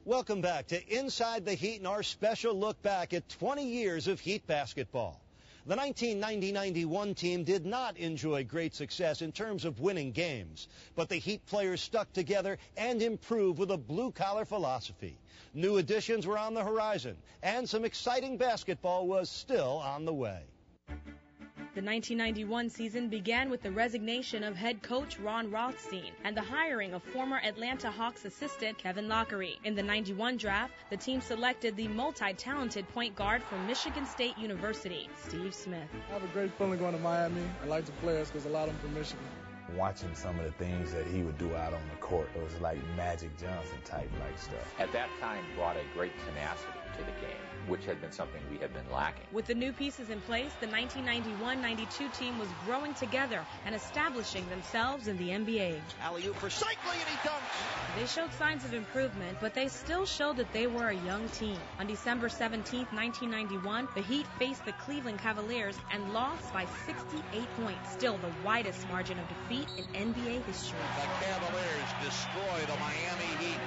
Welcome back to Inside the Heat and our special look back at 20 years of Heat basketball. The 1990-91 team did not enjoy great success in terms of winning games, but the Heat players stuck together and improved with a blue-collar philosophy. New additions were on the horizon, and some exciting basketball was still on the way. The 1991 season began with the resignation of head coach Ron Rothstein and the hiring of former Atlanta Hawks assistant Kevin Loughery. In the 91 draft, the team selected the multi-talented point guard from Michigan State University, Steve Smith. I have a great feeling going to Miami. I like the players because a lot of them from Michigan. Watching some of the things that he would do out on the court, it was like Magic Johnson type like stuff. At that time brought a great tenacity to the game, which had been something we had been lacking. With the new pieces in place, the 1991-92 team was growing together and establishing themselves in the NBA. Alley-oop for Cycling, and he dunks! They showed signs of improvement, but they still showed that they were a young team. On December 17, 1991, the Heat faced the Cleveland Cavaliers and lost by 68 points, still the widest margin of defeat in NBA history. The Cavaliers destroy the Miami Heat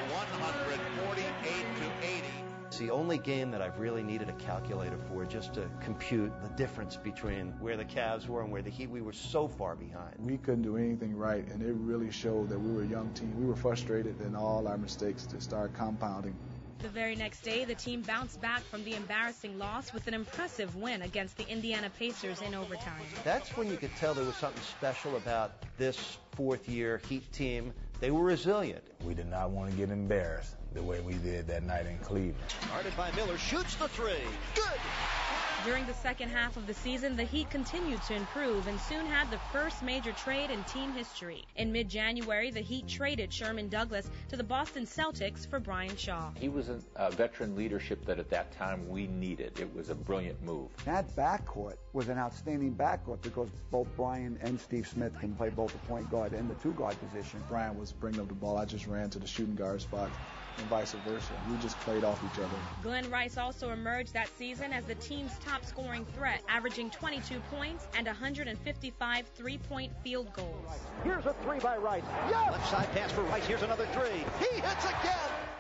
148-80. It's the only game that I've really needed a calculator for, just to compute the difference between where the Cavs were and where the Heat. We were so far behind. We couldn't do anything right, and it really showed that we were a young team. We were frustrated, and all our mistakes just started compounding. The very next day, the team bounced back from the embarrassing loss with an impressive win against the Indiana Pacers in overtime. That's when you could tell there was something special about this fourth-year Heat team. They were resilient. We did not want to get embarrassed the way we did that night in Cleveland. Guarded by Miller, shoots the three. Good! During the second half of the season, the Heat continued to improve and soon had the first major trade in team history. In mid-January, the Heat traded Sherman Douglas to the Boston Celtics for Brian Shaw. He was a veteran leadership that at that time we needed. It was a brilliant move. That backcourt was an outstanding backcourt because both Brian and Steve Smith can play both the point guard and the two-guard position. Brian was bringing up the ball. I just ran to the shooting guard spot, and vice versa. We just played off each other. Glenn Rice also emerged that season as the team's top scoring threat, averaging 22 points and 155 three-point field goals. Here's a three by Rice. Yes! Left side pass for Rice. Here's another three. He hits again!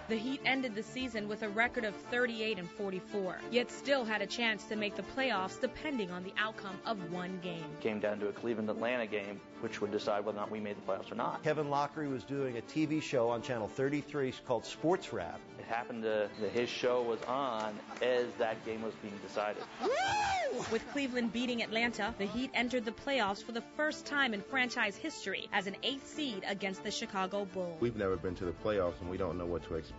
The Heat ended the season with a record of 38-44, yet still had a chance to make the playoffs depending on the outcome of one game. It came down to a Cleveland-Atlanta game, which would decide whether or not we made the playoffs or not. Kevin Loughery was doing a TV show on Channel 33 called Sports Rap. It happened that his show was on as that game was being decided. Woo! With Cleveland beating Atlanta, the Heat entered the playoffs for the first time in franchise history as an 8th seed against the Chicago Bulls. We've never been to the playoffs, and we don't know what to expect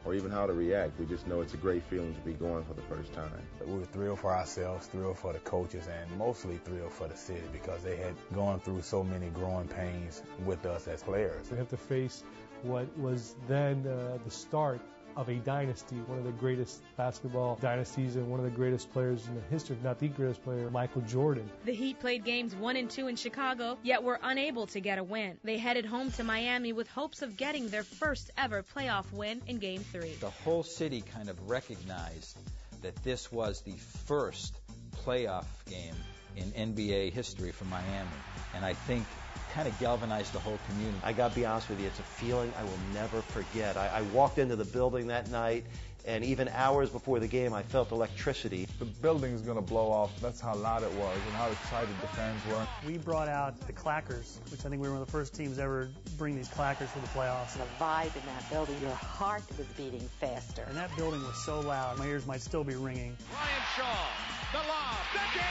or even how to react. We just know it's a great feeling to be going for the first time. We were thrilled for ourselves, thrilled for the coaches, and mostly thrilled for the city because they had gone through so many growing pains with us as players. We have to face what was then the start of a dynasty, one of the greatest basketball dynasties and one of the greatest players in the history, if not the greatest player, Michael Jordan. The Heat played games 1 and 2 in Chicago, yet were unable to get a win. They headed home to Miami with hopes of getting their first ever playoff win in Game 3. The whole city kind of recognized that this was the first playoff game in NBA history for Miami, and I think kind of galvanized the whole community. I got to be honest with you, it's a feeling I will never forget. I walked into the building that night, and even hours before the game, I felt electricity. The building is going to blow off. That's how loud it was and how excited the fans were. We brought out the clackers, which I think we were one of the first teams ever bring these clackers for the playoffs. The vibe in that building, your heart was beating faster. And that building was so loud, my ears might still be ringing. Brian Shaw, the lob, the jam!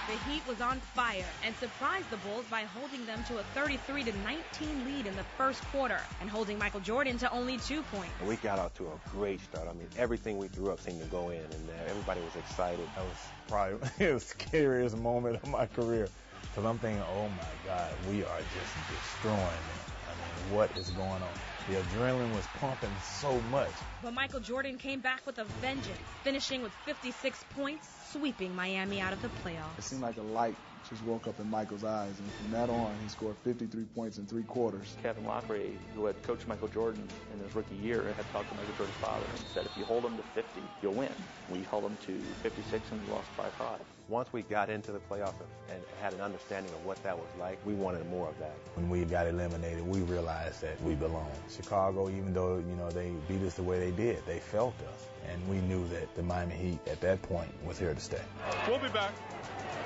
The Heat was on fire and surprised the Bulls by holding them to a 33-19 lead in the first quarter and holding Michael Jordan to only 2 points. We got out to a great start. I mean, everything we threw up seemed to go in, and everybody was excited. That was probably the scariest moment of my career because I'm thinking, oh my God, we are just destroying them. I mean, what is going on? The adrenaline was pumping so much. But Michael Jordan came back with a vengeance, finishing with 56 points, sweeping Miami out of the playoffs. It seemed like a light just woke up in Michael's eyes, and from that on, he scored 53 points in 3 quarters. Kevin Loughery, who had coached Michael Jordan in his rookie year, had talked to Michael Jordan's father and said, if you hold him to 50, you'll win. We held him to 56 and we lost by 5. Once we got into the playoffs and had an understanding of what that was like, we wanted more of that. When we got eliminated, we realized that we belonged. Chicago, even though, they beat us the way they did, they felt us. And we knew that the Miami Heat at that point was here to stay. We'll be back.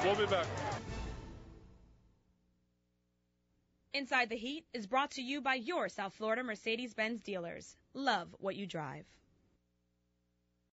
We'll be back. Inside the Heat is brought to you by your South Florida Mercedes-Benz dealers. Love what you drive.